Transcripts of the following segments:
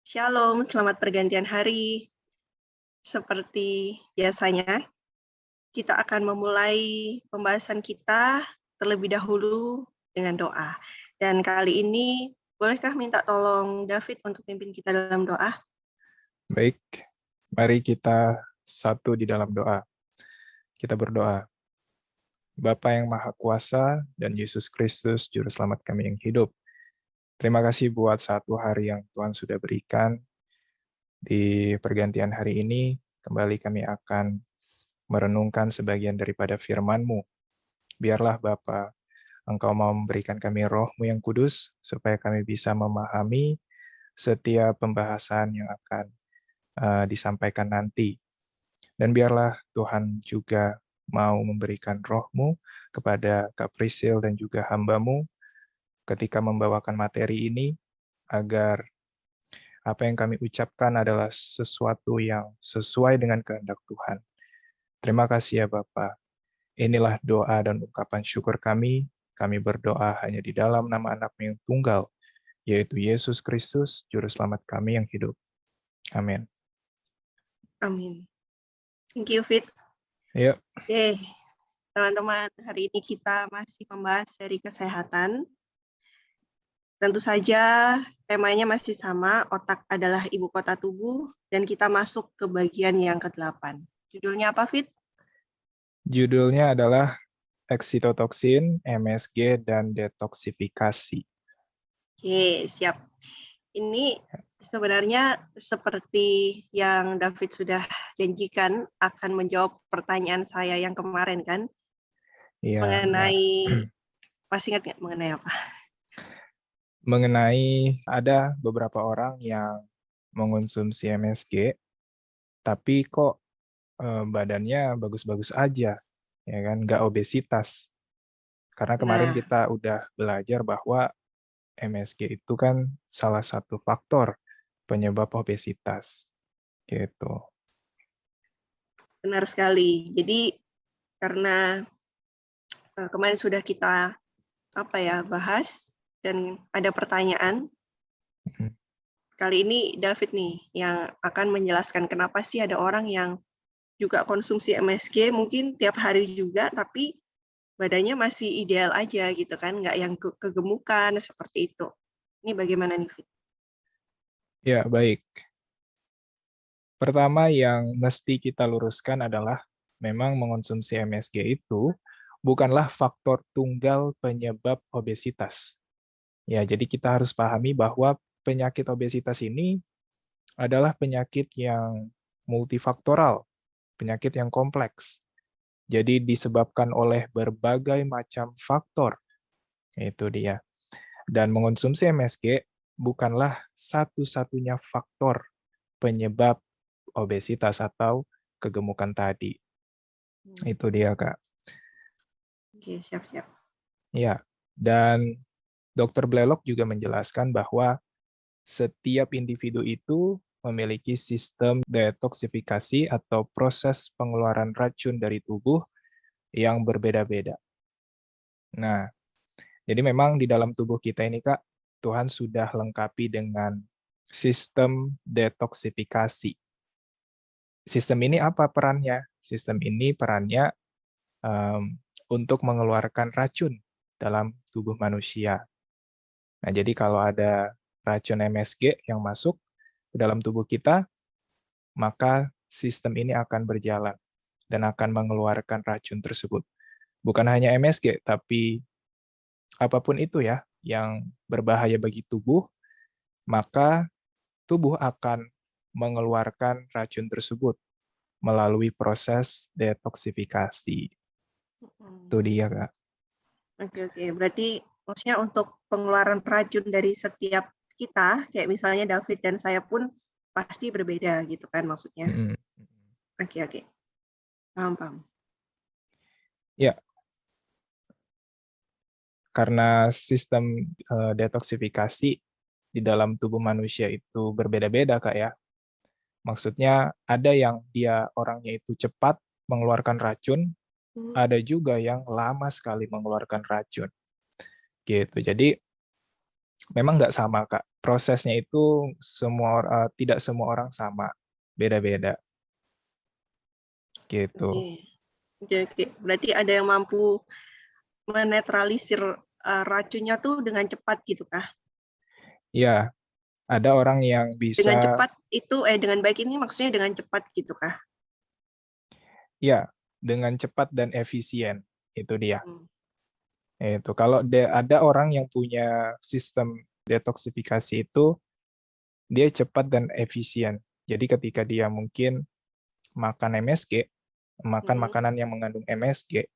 Shalom, selamat pergantian hari. Seperti biasanya, kita akan memulai pembahasan kita terlebih dahulu dengan doa. Dan kali ini, bolehkah minta tolong David untuk pimpin kita dalam doa? Baik, mari kita satu di dalam doa. Kita berdoa. Bapa yang Maha Kuasa dan Yesus Kristus, Juru Selamat kami yang hidup. Terima kasih buat satu hari yang Tuhan sudah berikan. Di pergantian hari ini, kembali kami akan merenungkan sebagian daripada firman-Mu. Biarlah Bapa, Engkau mau memberikan kami roh-Mu yang kudus, supaya kami bisa memahami setiap pembahasan yang akan disampaikan nanti. Dan biarlah Tuhan juga mau memberikan roh-Mu kepada Kak Prisil dan juga hamba-Mu ketika membawakan materi ini, agar apa yang kami ucapkan adalah sesuatu yang sesuai dengan kehendak Tuhan. Terima kasih ya Bapa. Inilah doa dan ungkapan syukur kami. Kami berdoa hanya di dalam nama anak-Mu yang tunggal, yaitu Yesus Kristus, Juru Selamat kami yang hidup. Amin. Amin. Thank you, Fit. Yuk. Oke, teman-teman, hari ini kita masih membahas dari kesehatan. Tentu saja temanya masih sama, otak adalah ibu kota tubuh, dan kita masuk ke bagian yang ke-8. Judulnya apa, Fit? Judulnya adalah eksitotoksin, MSG, dan detoksifikasi. Oke, siap. Ini sebenarnya seperti yang David sudah janjikan akan menjawab pertanyaan saya yang kemarin kan, Iya, mengenai, masih ingat nggak mengenai apa? mengenai ada beberapa orang yang mengonsumsi MSG, tapi kok badannya bagus-bagus aja, ya kan, nggak obesitas. Karena kemarin Nah, kita udah belajar bahwa MSG itu kan salah satu faktor penyebab obesitas, gitu. benar sekali. Jadi karena kemarin sudah kita bahas dan ada pertanyaan, Mhm. kali ini David nih yang akan menjelaskan kenapa sih ada orang yang juga konsumsi MSG mungkin tiap hari juga, tapi badannya masih ideal aja gitu kan, nggak yang kegemukan seperti itu. Ini bagaimana nih, Fit? Ya, baik. Pertama yang mesti kita luruskan adalah memang mengonsumsi MSG itu bukanlah faktor tunggal penyebab obesitas. Ya, jadi kita harus pahami bahwa penyakit obesitas ini adalah penyakit yang multifaktoral, penyakit yang kompleks. Jadi disebabkan oleh berbagai macam faktor. Itu dia. Dan mengonsumsi MSG bukanlah satu-satunya faktor penyebab obesitas atau kegemukan tadi. Itu dia, Kak. Oke, siap-siap. Ya, dan Dr. Blalock juga menjelaskan bahwa setiap individu itu memiliki sistem detoksifikasi atau proses pengeluaran racun dari tubuh yang berbeda-beda. Nah, jadi memang di dalam tubuh kita ini, Kak, Tuhan sudah lengkapi dengan sistem detoksifikasi. Sistem ini apa perannya? Sistem ini perannya untuk mengeluarkan racun dalam tubuh manusia. Nah, jadi kalau ada racun MSG yang masuk ke dalam tubuh kita, maka sistem ini akan berjalan dan akan mengeluarkan racun tersebut. Bukan hanya MSG, tapi apapun itu ya, yang berbahaya bagi tubuh, maka tubuh akan mengeluarkan racun tersebut melalui proses detoksifikasi. Itu dia, Kak. Oke. Berarti maksudnya untuk pengeluaran racun dari setiap kita, kayak misalnya David dan saya pun pasti berbeda gitu kan maksudnya. Mm-mm. Oke. Paham. Ya, karena sistem detoksifikasi di dalam tubuh manusia itu berbeda-beda, Kak ya. Maksudnya ada yang dia orangnya itu cepat mengeluarkan racun, ada juga yang lama sekali mengeluarkan racun. Gitu. Jadi memang nggak sama, Kak. Prosesnya itu tidak semua orang sama, beda-beda gitu. Oke. Oke. Berarti ada yang mampu menetralisir racunnya tuh dengan cepat gitu kah? Ya, ada orang yang Dengan bisa, cepat itu dengan baik ini maksudnya dengan cepat gitu kah? ya, dengan cepat dan efisien, itu dia. Hmm. Itu kalau ada orang yang punya sistem detoksifikasi itu, dia cepat dan efisien. Jadi ketika dia mungkin makan MSG, makan Hmm. makanan yang mengandung MSG,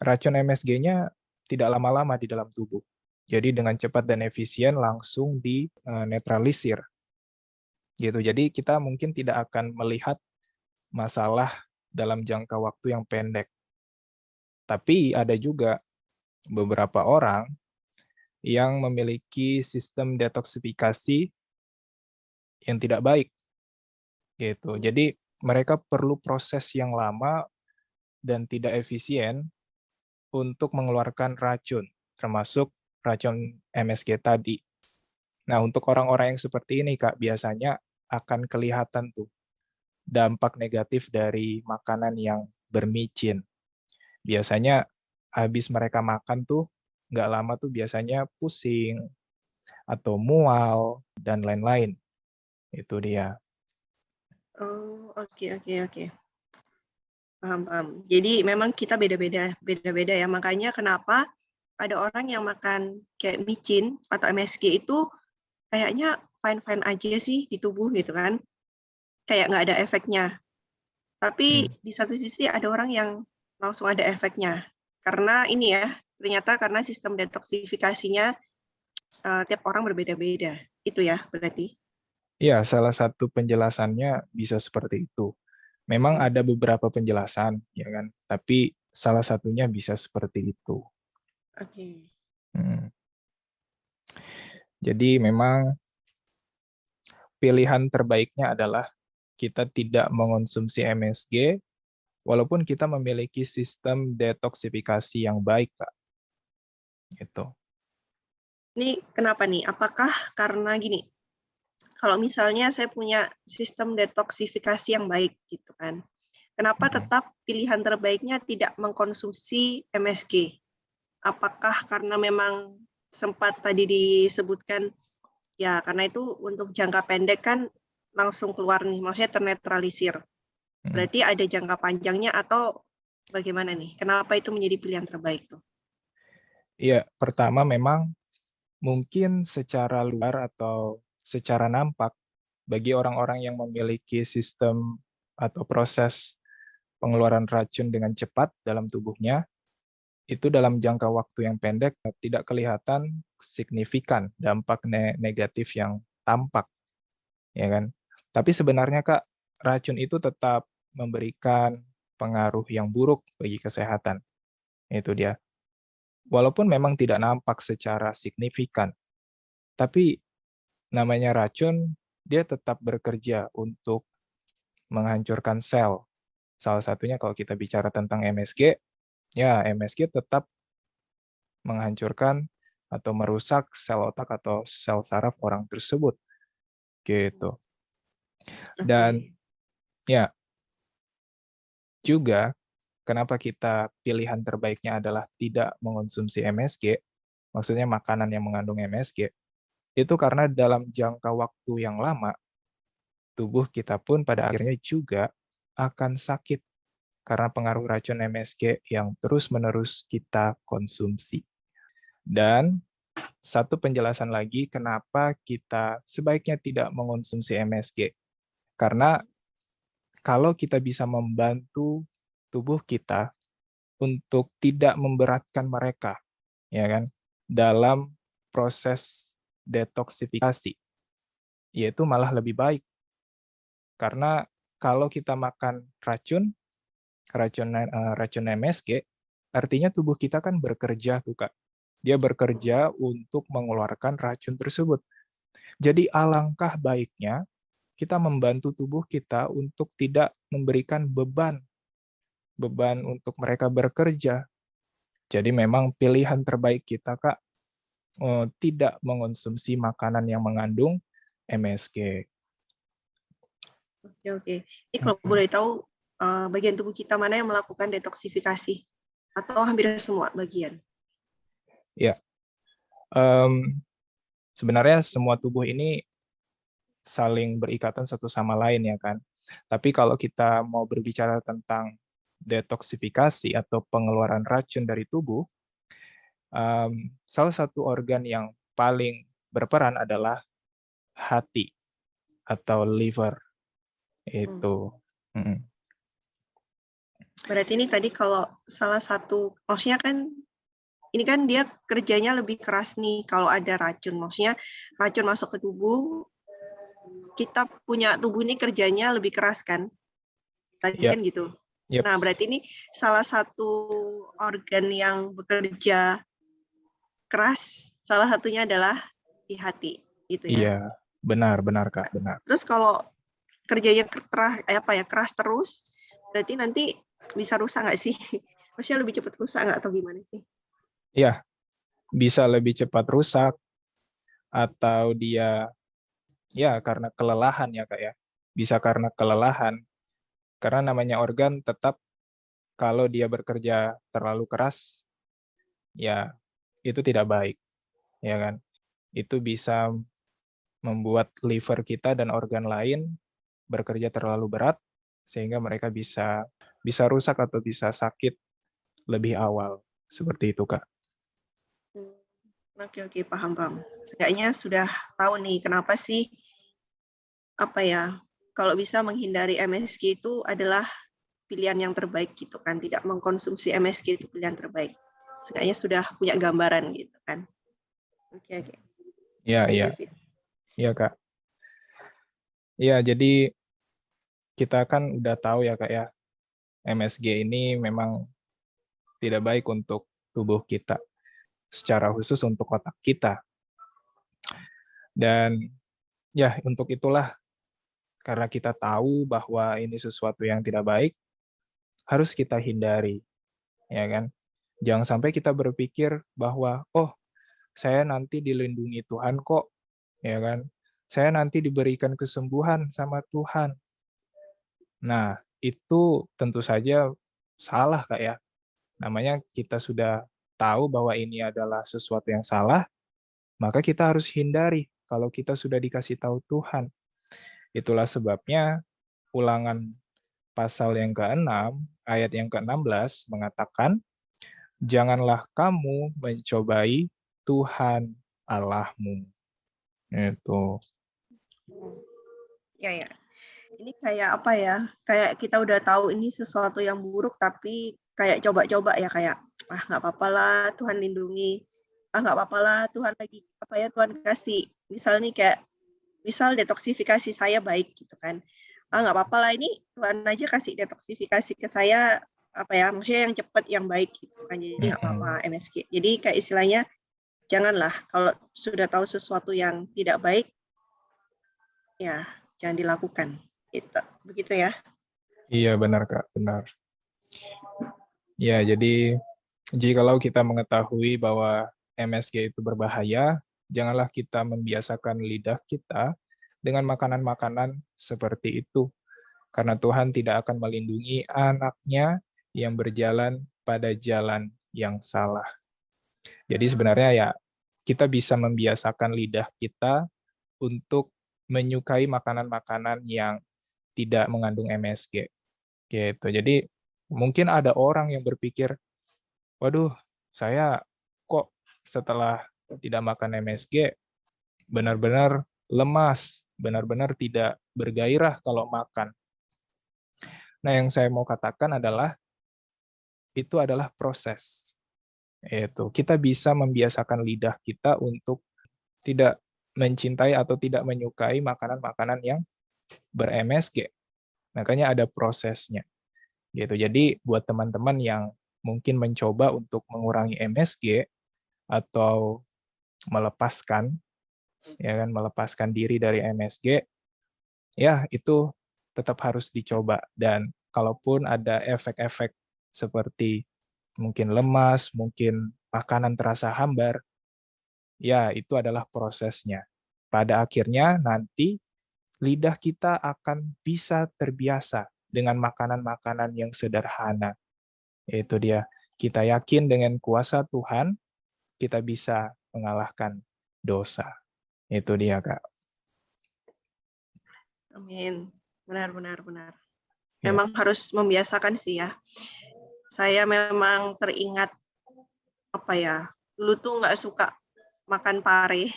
racun MSG-nya tidak lama-lama di dalam tubuh. Jadi dengan cepat dan efisien langsung dinetralisir. Gitu. Jadi kita mungkin tidak akan melihat masalah dalam jangka waktu yang pendek. Tapi ada juga beberapa orang yang memiliki sistem detoksifikasi yang tidak baik gitu. Jadi mereka perlu proses yang lama dan tidak efisien untuk mengeluarkan racun, termasuk racun MSG tadi. Nah, untuk orang-orang yang seperti ini, Kak, biasanya akan kelihatan tuh dampak negatif dari makanan yang bermicin. Biasanya habis mereka makan tuh, nggak lama tuh biasanya pusing, atau mual, dan lain-lain. Itu dia. Oh, oke. Paham. Jadi memang kita beda-beda ya. Makanya kenapa ada orang yang makan kayak micin atau MSG itu kayaknya fine-fine aja sih di tubuh gitu kan. Kayak nggak ada efeknya. Tapi Hmm. di satu sisi ada orang yang langsung ada efeknya. Karena ini ya, ternyata karena sistem detoksifikasinya tiap orang berbeda-beda. Itu ya berarti. Ya, salah satu penjelasannya bisa seperti itu. Memang Hmm. ada beberapa penjelasan, ya kan? Tapi salah satunya bisa seperti itu. Oke. Hmm. Jadi memang pilihan terbaiknya adalah kita tidak mengonsumsi MSG, walaupun kita memiliki sistem detoksifikasi yang baik, Kak. Gitu. Ini kenapa nih? Apakah karena gini, kalau misalnya saya punya sistem detoksifikasi yang baik gitu kan, kenapa Mhm. tetap pilihan terbaiknya tidak mengkonsumsi MSG? Apakah karena memang sempat tadi disebutkan ya karena itu untuk jangka pendek kan langsung keluar nih, maksudnya ternetralisir. Mhm. Berarti ada jangka panjangnya atau bagaimana nih? Kenapa itu menjadi pilihan terbaik tuh? Iya, pertama memang mungkin secara luar atau secara nampak bagi orang-orang yang memiliki sistem atau proses pengeluaran racun dengan cepat dalam tubuhnya, itu dalam jangka waktu yang pendek tidak kelihatan signifikan dampak negatif yang tampak, ya kan? Tapi sebenarnya, Kak, racun itu tetap memberikan pengaruh yang buruk bagi kesehatan. Itu dia. Walaupun memang tidak nampak secara signifikan, tapi namanya racun, dia tetap bekerja untuk menghancurkan sel. Salah satunya kalau kita bicara tentang MSG, ya MSG tetap menghancurkan atau merusak sel otak atau sel saraf orang tersebut gitu. Dan Oke. ya juga kenapa kita pilihan terbaiknya adalah tidak mengonsumsi MSG, maksudnya makanan yang mengandung MSG, itu karena dalam jangka waktu yang lama tubuh kita pun pada akhirnya juga akan sakit karena pengaruh racun MSG yang terus-menerus kita konsumsi. Dan satu penjelasan lagi kenapa kita sebaiknya tidak mengonsumsi MSG. Karena kalau kita bisa membantu tubuh kita untuk tidak memberatkan mereka, ya kan, dalam proses detoksifikasi, yaitu malah lebih baik. Karena kalau kita makan racun MSG, artinya tubuh kita kan bekerja tuh, Kak. Dia bekerja untuk mengeluarkan racun tersebut. Jadi alangkah baiknya kita membantu tubuh kita untuk tidak memberikan beban untuk mereka bekerja. Jadi memang pilihan terbaik kita, Kak, tidak mengonsumsi makanan yang mengandung MSG. Oke, oke. Ini kalau boleh tahu, bagian tubuh kita mana yang melakukan detoksifikasi? Atau hampir semua bagian? Ya, sebenarnya semua tubuh ini saling berikatan satu sama lain ya kan. Tapi kalau kita mau berbicara tentang detoksifikasi atau pengeluaran racun dari tubuh, salah satu organ yang paling berperan adalah hati atau liver itu. Berarti ini tadi kalau salah satu, maksudnya kan ini kan dia kerjanya lebih keras nih kalau ada racun. Maksudnya racun masuk ke tubuh, kita punya tubuh ini kerjanya lebih keras kan? Tadi Ya, kan gitu. yep. Nah, berarti ini salah satu organ yang bekerja keras, salah satunya adalah di hati, gitu ya. Iya, benar Kak, benar. Terus kalau kerjanya keras terus, berarti nanti bisa rusak nggak sih? Maksudnya lebih cepat rusak nggak atau gimana sih? Iya, bisa lebih cepat rusak atau dia ya karena kelelahan ya Kak ya. Bisa karena kelelahan. Karena namanya organ tetap kalau dia bekerja terlalu keras, ya itu tidak baik, ya kan? Itu bisa membuat liver kita dan organ lain bekerja terlalu berat sehingga mereka bisa rusak atau bisa sakit lebih awal. Seperti itu, Kak. Oke, paham. Kayaknya sudah tahu nih kenapa sih kalau bisa menghindari MSG itu adalah pilihan yang terbaik gitu kan, tidak mengkonsumsi MSG itu pilihan terbaik. Kayaknya sudah punya gambaran gitu kan. Oke. Iya. Iya, Kak. Iya, jadi kita kan udah tahu ya, Kak ya, MSG ini memang tidak baik untuk tubuh kita, secara khusus untuk otak kita. Dan ya, untuk itulah karena kita tahu bahwa ini sesuatu yang tidak baik, harus kita hindari, ya kan? Jangan sampai kita berpikir bahwa, oh, saya nanti dilindungi Tuhan kok, ya kan? Saya nanti diberikan kesembuhan sama Tuhan. Nah, itu tentu saja salah, Kak ya. Namanya kita sudah tahu bahwa ini adalah sesuatu yang salah, maka kita harus hindari kalau kita sudah dikasih tahu Tuhan. Itulah sebabnya Ulangan pasal yang ke-6, ayat yang ke-16 mengatakan, janganlah kamu mencobai Tuhan Allahmu. Itu. Ya. Ini kayak apa ya? Kayak kita udah tahu ini sesuatu yang buruk, tapi kayak coba-coba ya, kayak nggak apa-apa lah Tuhan lindungi, nggak apa-apa lah Tuhan lagi Tuhan kasih. Misal nih kayak misal detoksifikasi saya baik gitu kan, nggak apa-apa lah ini Tuhan aja kasih detoksifikasi ke saya maksudnya yang cepat yang baik gitu kan, jadi nggak apa-apa MSG. Jadi kayak istilahnya janganlah kalau sudah tahu sesuatu yang tidak baik ya jangan dilakukan. Begitu ya. Iya benar Kak, benar. Ya, jadi jikalau kita mengetahui bahwa MSG itu berbahaya, janganlah kita membiasakan lidah kita dengan makanan-makanan seperti itu. Karena Tuhan tidak akan melindungi anaknya yang berjalan pada jalan yang salah. Jadi sebenarnya ya kita bisa membiasakan lidah kita untuk menyukai makanan-makanan yang tidak mengandung MSG. Gitu. Jadi mungkin ada orang yang berpikir, waduh, saya kok setelah tidak makan MSG benar-benar lemas, benar-benar tidak bergairah kalau makan. Nah, yang saya mau katakan adalah itu adalah proses. Itu kita bisa membiasakan lidah kita untuk tidak mencintai atau tidak menyukai makanan-makanan yang ber-MSG. Makanya ada prosesnya. Gitu. Jadi buat teman-teman yang mungkin mencoba untuk mengurangi MSG atau melepaskan melepaskan diri dari MSG, ya itu tetap harus dicoba. Dan kalaupun ada efek-efek seperti mungkin lemas, mungkin makanan terasa hambar, Ya, itu adalah prosesnya. Pada akhirnya nanti lidah kita akan bisa terbiasa dengan makanan-makanan yang sederhana. Itu dia. Kita yakin dengan kuasa Tuhan, kita bisa mengalahkan dosa. Itu dia, Kak. Amin. Benar, benar, benar. Ya. Memang harus membiasakan sih ya. Saya memang teringat dulu tuh nggak suka makan pare.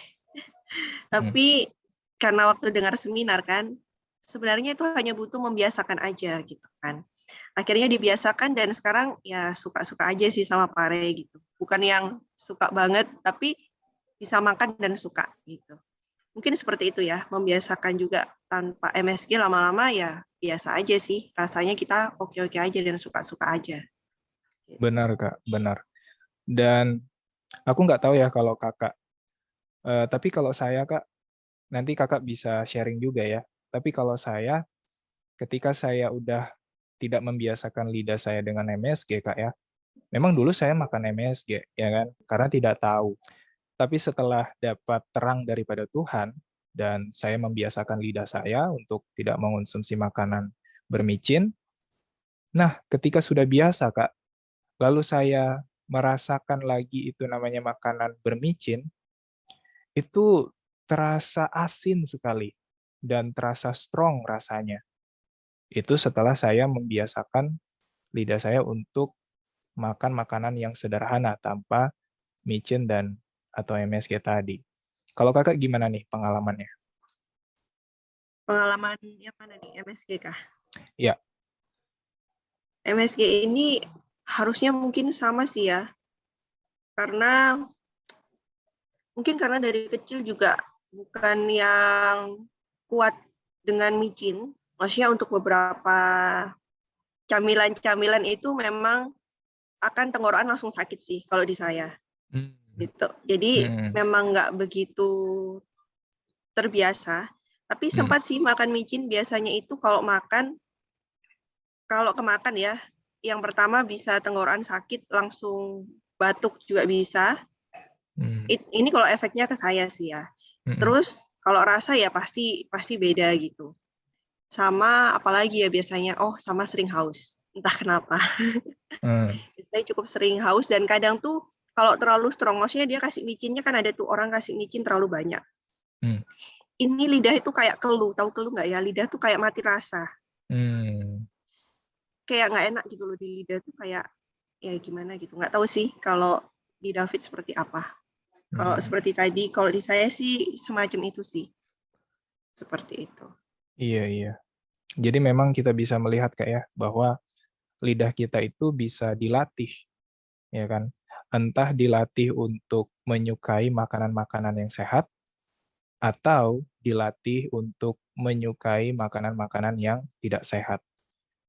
Tapi karena waktu dengar seminar kan, sebenarnya itu hanya butuh membiasakan aja gitu kan. Akhirnya dibiasakan dan sekarang ya suka-suka aja sih sama pare gitu. Bukan yang suka banget, tapi bisa makan dan suka gitu. Mungkin seperti itu ya, membiasakan juga tanpa MSG lama-lama ya biasa aja sih. Rasanya kita oke-oke aja dan suka-suka aja. Benar, Kak. Benar. Dan aku nggak tahu ya kalau Kakak. Tapi kalau saya, Kak, nanti Kakak bisa sharing juga ya. Tapi kalau saya, ketika saya udah tidak membiasakan lidah saya dengan MSG, Kak ya. Memang dulu saya makan MSG, ya kan? Karena tidak tahu. Tapi setelah dapat terang daripada Tuhan, dan saya membiasakan lidah saya untuk tidak mengonsumsi makanan bermicin, nah ketika sudah biasa, Kak, lalu saya merasakan lagi itu namanya makanan bermicin, itu terasa asin sekali dan terasa strong rasanya. Itu setelah saya membiasakan lidah saya untuk makan makanan yang sederhana tanpa micin dan atau MSG tadi. Kalau Kakak gimana nih pengalamannya? Pengalaman yang mana nih, MSG kah? Ya. MSG ini harusnya mungkin sama sih ya. Karena mungkin karena dari kecil juga bukan yang kuat dengan micin. Maksudnya untuk beberapa camilan-camilan itu memang akan tenggorokan langsung sakit sih kalau di saya. Gitu. Jadi memang nggak begitu terbiasa. Tapi sempat sih makan micin biasanya itu kalau kemakan ya, yang pertama bisa tenggorokan sakit, langsung batuk juga bisa. Ini kalau efeknya ke saya sih ya. Terus kalau rasa ya pasti beda gitu. Sama apalagi ya biasanya, sama sering haus. Entah kenapa. Saya cukup sering haus dan kadang tuh kalau terlalu strong, maksudnya dia kasih micinnya kan ada tuh orang kasih micin terlalu banyak. Ini lidah itu kayak keluh, tahu keluh nggak ya? Lidah tuh kayak mati rasa. Kayak nggak enak gitu loh di lidah tuh kayak ya gimana gitu. Nggak tahu sih kalau di David seperti apa. Kalau seperti tadi, kalau di saya sih semacam itu sih. Seperti itu. Iya. Jadi memang kita bisa melihat kayak bahwa lidah kita itu bisa dilatih, ya kan? Entah dilatih untuk menyukai makanan-makanan yang sehat, atau dilatih untuk menyukai makanan-makanan yang tidak sehat.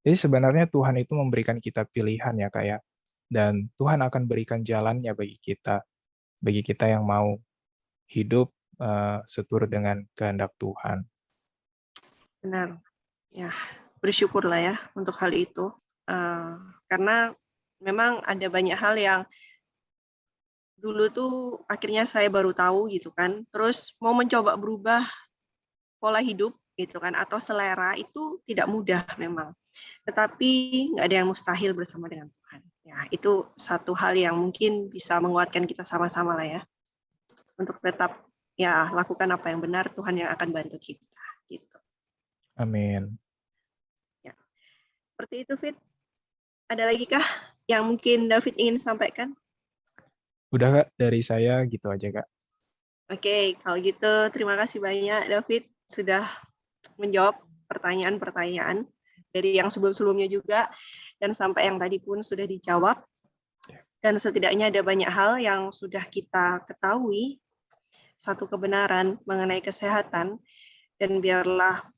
Jadi sebenarnya Tuhan itu memberikan kita pilihan ya Kak ya. Dan Tuhan akan berikan jalannya bagi kita yang mau hidup seturut dengan kehendak Tuhan. Benar. Ya, bersyukurlah ya untuk hal itu. Karena memang ada banyak hal yang dulu tuh akhirnya saya baru tahu gitu kan. Terus mau mencoba berubah pola hidup gitu kan atau selera itu tidak mudah memang. Tetapi nggak ada yang mustahil bersama dengan Tuhan. Ya, itu satu hal yang mungkin bisa menguatkan kita sama-sama lah ya. Untuk tetap ya lakukan apa yang benar, Tuhan yang akan bantu kita gitu. Amin. Ya. Seperti itu, Fit. Ada lagi kah yang mungkin David ingin sampaikan? Udah Kak, dari saya gitu aja Kak. Oke, kalau gitu terima kasih banyak David sudah menjawab pertanyaan-pertanyaan dari yang sebelum-sebelumnya juga dan sampai yang tadi pun sudah dijawab. Dan setidaknya ada banyak hal yang sudah kita ketahui, satu kebenaran mengenai kesehatan, dan biarlah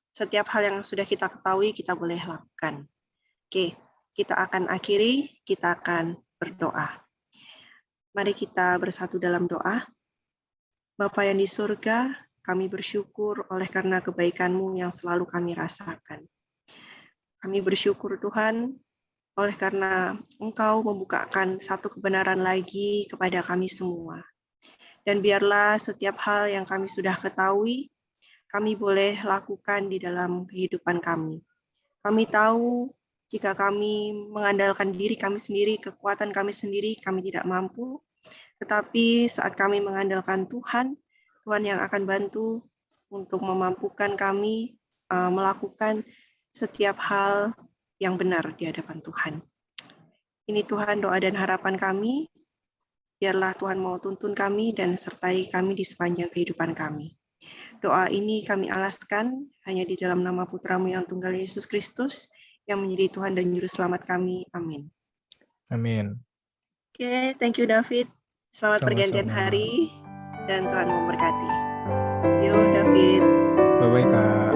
setiap hal yang sudah kita ketahui kita boleh lakukan. Oke, kita akan akhiri, kita akan berdoa. Mari kita bersatu dalam doa. Bapa yang di surga, kami bersyukur oleh karena kebaikan-Mu yang selalu kami rasakan. Kami bersyukur Tuhan, oleh karena Engkau membukakan satu kebenaran lagi kepada kami semua. Dan biarlah setiap hal yang kami sudah ketahui, kami boleh lakukan di dalam kehidupan kami. Kami tahu jika kami mengandalkan diri kami sendiri, kekuatan kami sendiri, kami tidak mampu. Tetapi saat kami mengandalkan Tuhan, Tuhan yang akan bantu untuk memampukan kami melakukan setiap hal yang benar di hadapan Tuhan. Ini Tuhan doa dan harapan kami. Biarlah Tuhan mau tuntun kami dan sertai kami di sepanjang kehidupan kami. Doa ini kami alaskan hanya di dalam nama Putra-Mu yang tunggal Yesus Kristus, yang menjadi Tuhan dan Juru Selamat kami. Amin. Amin. Oke, thank you David. Selamat pergantian Sama-sama. hari dan Tuhan memberkati. Yo David. Bye-bye Kak.